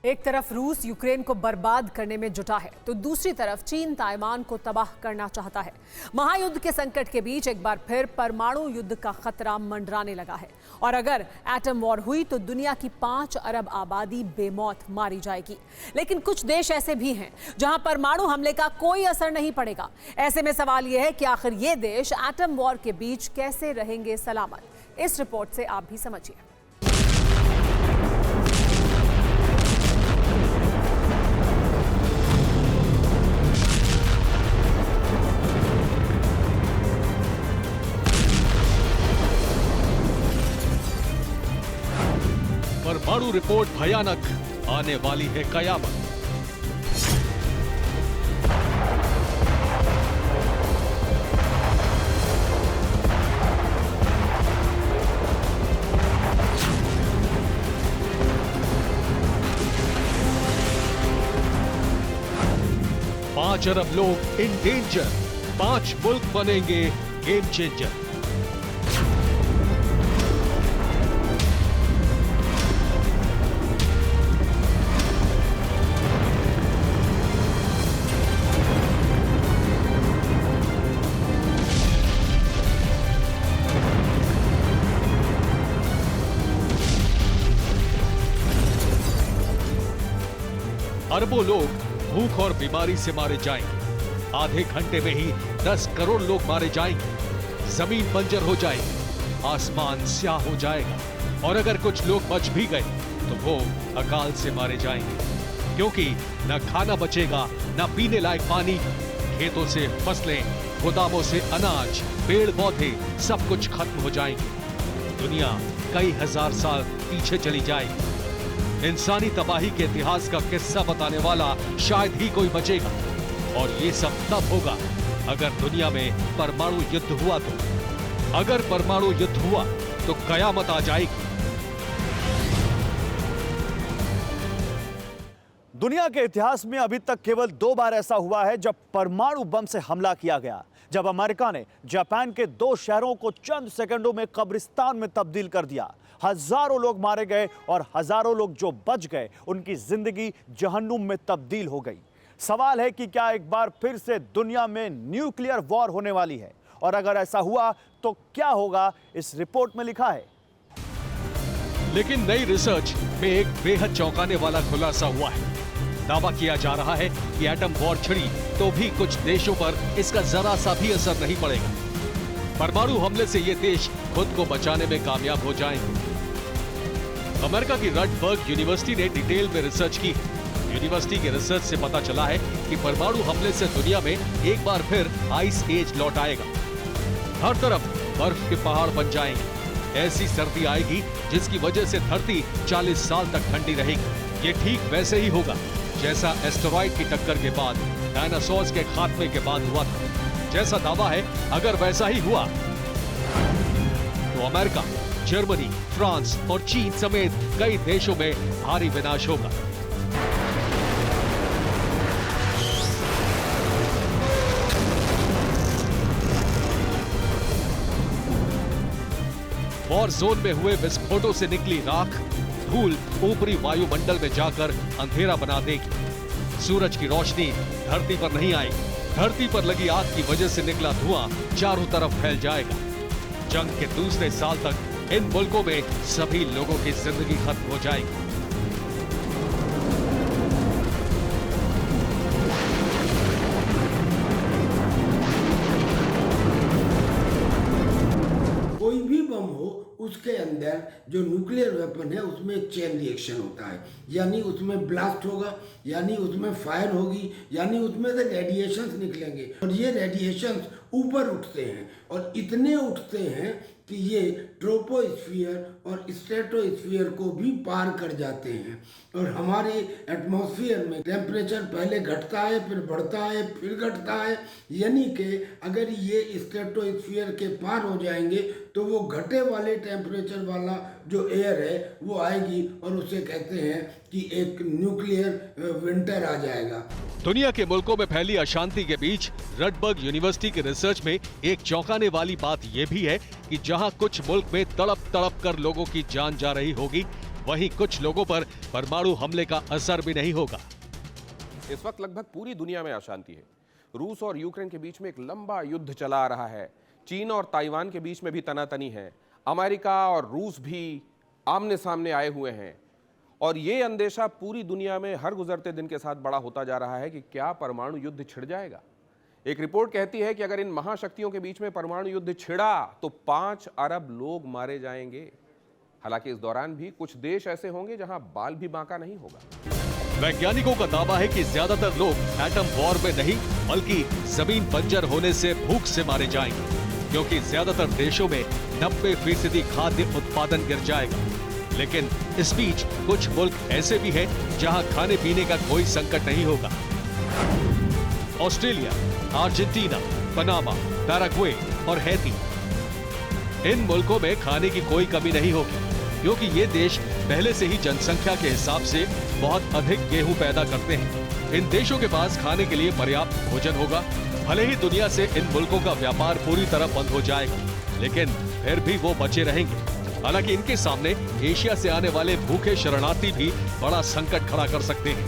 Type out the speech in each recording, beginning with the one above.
एक तरफ रूस यूक्रेन को बर्बाद करने में जुटा है तो दूसरी तरफ चीन ताइवान को तबाह करना चाहता है। महायुद्ध के संकट के बीच एक बार फिर परमाणु युद्ध का खतरा मंडराने लगा है और अगर एटम वॉर हुई तो दुनिया की 5 अरब आबादी बेमौत मारी जाएगी। लेकिन कुछ देश ऐसे भी हैं जहां परमाणु हमले का कोई असर नहीं पड़ेगा। ऐसे में सवाल यह है कि आखिर ये देश एटम वॉर के बीच कैसे रहेंगे सलामत। इस रिपोर्ट से आप भी समझिए। परमाणु रिपोर्ट भयानक, आने वाली है कयामत। पांच अरब लोग इन डेंजर, 5 मुल्क बनेंगे गेम चेंजर। अरबों लोग भूख और बीमारी से मारे जाएंगे। आधे घंटे में ही 10 करोड़ लोग मारे जाएंगे। जमीन बंजर हो जाएगी, आसमान स्याह हो जाएगा और अगर कुछ लोग बच भी गए तो वो अकाल से मारे जाएंगे, क्योंकि न खाना बचेगा, न पीने लायक पानी। खेतों से फसलें, गोदामों से अनाज, पेड़ पौधे सब कुछ खत्म हो जाएंगे। दुनिया कई हजार साल पीछे चली जाएगी। इंसानी तबाही के इतिहास का किस्सा बताने वाला शायद ही कोई बचेगा और ये सब तब होगा अगर दुनिया में परमाणु युद्ध हुआ तो। अगर परमाणु युद्ध हुआ तो कयामत आ जाएगी। दुनिया के इतिहास में अभी तक केवल 2 बार ऐसा हुआ है जब परमाणु बम से हमला किया गया। जब अमेरिका ने जापान के 2 शहरों को चंद सेकंडों में कब्रिस्तान में तब्दील कर दिया। हजारों लोग मारे गए और हजारों लोग जो बच गए उनकी जिंदगी जहन्नुम में तब्दील हो गई। सवाल है कि क्या एक बार फिर से दुनिया में न्यूक्लियर वॉर होने वाली है, और अगर ऐसा हुआ तो क्या होगा, इस रिपोर्ट में लिखा है। लेकिन नई रिसर्च में एक बेहद चौंकाने वाला खुलासा हुआ है। दावा किया जा रहा है कि एटम वॉर छिड़ी तो भी कुछ देशों पर इसका जरा सा भी असर नहीं पड़ेगा। परमाणु हमले से ये देश खुद को बचाने में कामयाब हो जाएंगे। अमेरिका की रटबर्ग यूनिवर्सिटी ने डिटेल में रिसर्च की है। यूनिवर्सिटी के रिसर्च से पता चला है कि परमाणु हमले से दुनिया में एक बार फिर आइस एज लौट आएगा। हर तरफ बर्फ के पहाड़ बन जाएंगे। ऐसी सर्दी आएगी जिसकी वजह से धरती 40 साल तक ठंडी रहेगी। ये ठीक वैसे ही होगा जैसा एस्टेरॉइड की टक्कर के बाद डायनासोर्स के खात्मे के बाद हुआ था। जैसा दावा है अगर वैसा ही हुआ तो अमेरिका, जर्मनी, फ्रांस और चीन समेत कई देशों में भारी विनाश होगा। वॉर जोन में हुए विस्फोटों से निकली राख, धूल ऊपरी वायुमंडल में जाकर अंधेरा बना देगी। सूरज की रोशनी धरती पर नहीं आएगी। धरती पर लगी आग की वजह से निकला धुआं चारों तरफ फैल जाएगा। जंग के दूसरे साल तक इन मुल्कों में सभी लोगों की जिंदगी खत्म हो जाएगी। कोई भी बम हो, उसके अंदर जो न्यूक्लियर वेपन है उसमें एक चेन रिएक्शन होता है, यानी उसमें ब्लास्ट होगा, यानी उसमें फायर होगी, यानी उसमें से रेडिएशंस निकलेंगे और ये रेडिएशंस ऊपर उठते हैं और इतने उठते हैं कि ये ट्रोपोस्फीयर और स्ट्रेटोस्फीयर को भी पार कर जाते हैं और हमारे एटमॉस्फेयर में टेम्परेचर पहले घटता है, फिर बढ़ता है, फिर घटता है। यानी कि अगर ये स्ट्रेटोस्फीयर के पार हो जाएंगे तो वो घटे वाले टेम्परेचर वाला जो एयर है वो आएगी और उसे कहते हैं कि एक न्यूक्लियर विंटर आ जाएगा। दुनिया के मुल्कों में फैली अशांति के बीच रटबर्ग यूनिवर्सिटी के रिसर्च में एक चौंकाने वाली बात यह भी है कि जहां कुछ मुल्क में तड़प तड़प कर लोगों की जान जा रही होगी, वहीं कुछ लोगों पर परमाणु हमले का असर भी नहीं होगा। इस वक्त लगभग पूरी दुनिया में अशांति है। रूस और यूक्रेन के बीच में एक लंबा युद्ध चला आ रहा है। चीन और ताइवान के बीच में भी तनातनी है। अमेरिका और रूस भी आमने सामने आए हुए हैं और ये अंदेशा पूरी दुनिया में हर गुजरते दिन के साथ बड़ा होता जा रहा है कि क्या परमाणु युद्ध छिड़ जाएगा। एक रिपोर्ट कहती है कि अगर इन महाशक्तियों के बीच में परमाणु युद्ध छिड़ा तो 5 अरब लोग मारे जाएंगे। हालांकि इस दौरान भी कुछ देश ऐसे होंगे जहां बाल भी बांका नहीं होगा। वैज्ञानिकों का दावा है कि ज्यादातर लोग एटम वॉर में नहीं बल्कि जमीन बंजर होने से भूख से मारे जाएंगे, क्योंकि ज्यादातर देशों में 90% खाद्य उत्पादन गिर जाएगा। लेकिन इस बीच कुछ मुल्क ऐसे भी हैं जहां खाने पीने का कोई संकट नहीं होगा। ऑस्ट्रेलिया, अर्जेंटीना, पनामा, पैराग्वे और हैती, इन मुल्कों में खाने की कोई कमी नहीं होगी, क्योंकि ये देश पहले से ही जनसंख्या के हिसाब से बहुत अधिक गेहूं पैदा करते हैं। इन देशों के पास खाने के लिए पर्याप्त भोजन होगा। भले ही दुनिया से इन मुल्कों का व्यापार पूरी तरह बंद हो जाएगा, लेकिन फिर भी वो बचे रहेंगे। हालांकि इनके सामने एशिया से आने वाले भूखे शरणार्थी भी बड़ा संकट खड़ा कर सकते हैं।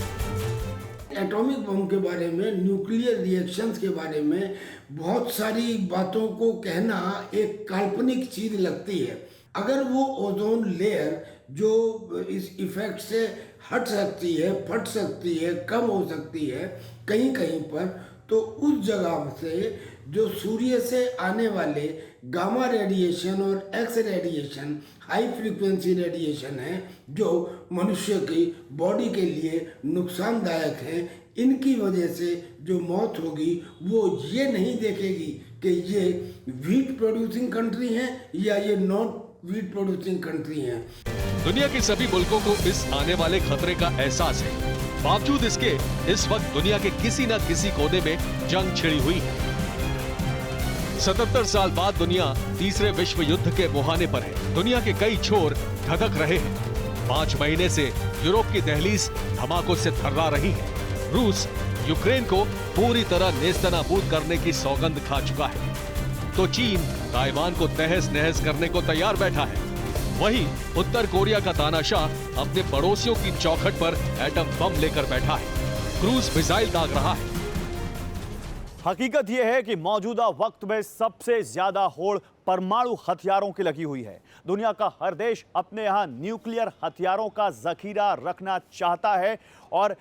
एटॉमिक बम के बारे में, न्यूक्लियर रिएक्शंस के बारे में बहुत सारी बातों को कहना एक काल्पनिक चीज लगती है। अगर वो ओजोन लेयर जो इस इफेक्ट से हट सकती है, फट सकती है, कम हो सकती है कहीं कहीं पर, तो उस जगह से जो सूर्य से आने वाले गामा रेडिएशन और x radiation, high frequency radiation है, जो मनुष्य की बॉडी के लिए नुकसानदायक है, इनकी वजह से जो मौत होगी वो ये नहीं देखेगी कि ये वीट प्रोड्यूसिंग कंट्री है या ये नॉन वीट प्रोड्यूसिंग कंट्री है। दुनिया के सभी मुल्कों को इस आने वाले खतरे का एहसास है। बावजूद इसके इस वक्त दुनिया के किसी न किसी कोने में जंग छिड़ी हुई है। 77 साल बाद दुनिया तीसरे विश्व युद्ध के मुहाने पर है। दुनिया के कई छोर धधक रहे हैं। 5 महीने से यूरोप की दहलीज धमाकों से थर्रा रही है। रूस यूक्रेन को पूरी तरह नेस्तनाबूद करने की सौगंध खा चुका है, तो चीन ताइवान को तहस नहस करने को तैयार बैठा है। वहीं उत्तर कोरिया का तानाशाह अपने पड़ोसियों की चौखट पर एटम बम लेकर बैठा है। क्रूज मिसाइल दाग रहा है। हकीकत यह है कि मौजूदा वक्त में सबसे ज्यादा होड़ परमाणु हथियारों की लगी हुई है। दुनिया का हर देश अपने यहां न्यूक्लियर हथियारों का जखीरा रखना चाहता है और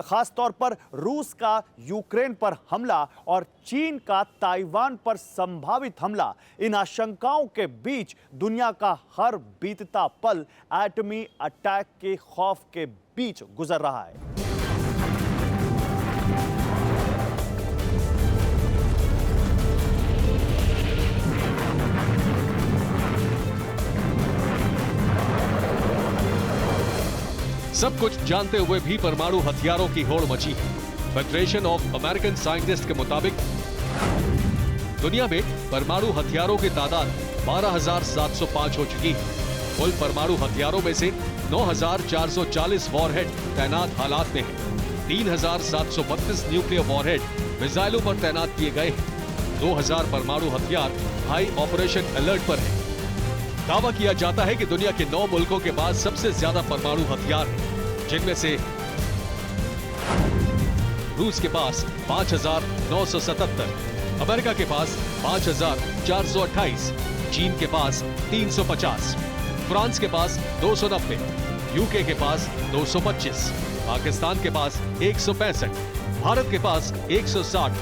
खास तौर पर रूस का यूक्रेन पर हमला और चीन का ताइवान पर संभावित हमला, इन आशंकाओं के बीच दुनिया का हर बीतता पल एटमी अटैक के खौफ के बीच गुजर रहा है। सब कुछ जानते हुए भी परमाणु हथियारों की होड़ मची है। फेडरेशन ऑफ अमेरिकन साइंटिस्ट के मुताबिक दुनिया में परमाणु हथियारों की तादाद 12,705 हो चुकी है। कुल परमाणु हथियारों में से 9,440 वॉरहेड तैनात हालात में है। 3,732 न्यूक्लियर वॉरहेड मिसाइलों पर तैनात किए गए हैं। 2,000 परमाणु हथियार हाई ऑपरेशन अलर्ट पर है। दावा किया जाता है कि दुनिया के 9 मुल्कों के पास सबसे ज्यादा परमाणु हथियार हैं, जिनमें से रूस के पास 5,977, अमेरिका के पास 5,428, चीन के पास 350, फ्रांस के पास 290, यूके के पास 225, पाकिस्तान के पास 165, भारत के पास 160,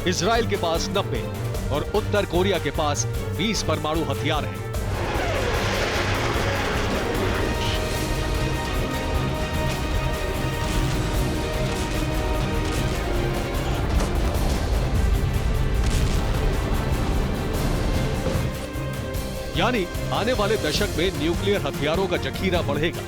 इजराइल के पास 90 और उत्तर कोरिया के पास 20 परमाणु हथियार हैं। यानी आने वाले दशक में न्यूक्लियर हथियारों का जखीरा बढ़ेगा।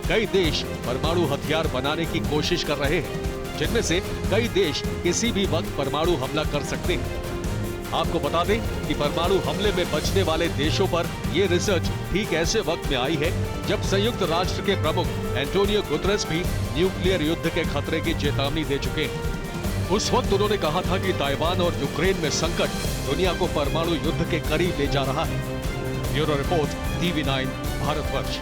कई देश परमाणु हथियार बनाने की कोशिश कर रहे हैं, जिनमें से कई देश किसी भी वक्त परमाणु हमला कर सकते हैं। आपको बता दें कि परमाणु हमले में बचने वाले देशों पर यह रिसर्च ठीक ऐसे वक्त में आई है जब संयुक्त राष्ट्र के प्रमुख एंटोनियो गुतरेस भी न्यूक्लियर युद्ध के खतरे की चेतावनी दे चुके हैं। उस वक्त उन्होंने कहा था कि ताइवान और यूक्रेन में संकट दुनिया को परमाणु युद्ध के करीब ले जा रहा है। Bureau report, TV9 Bharatvarsh.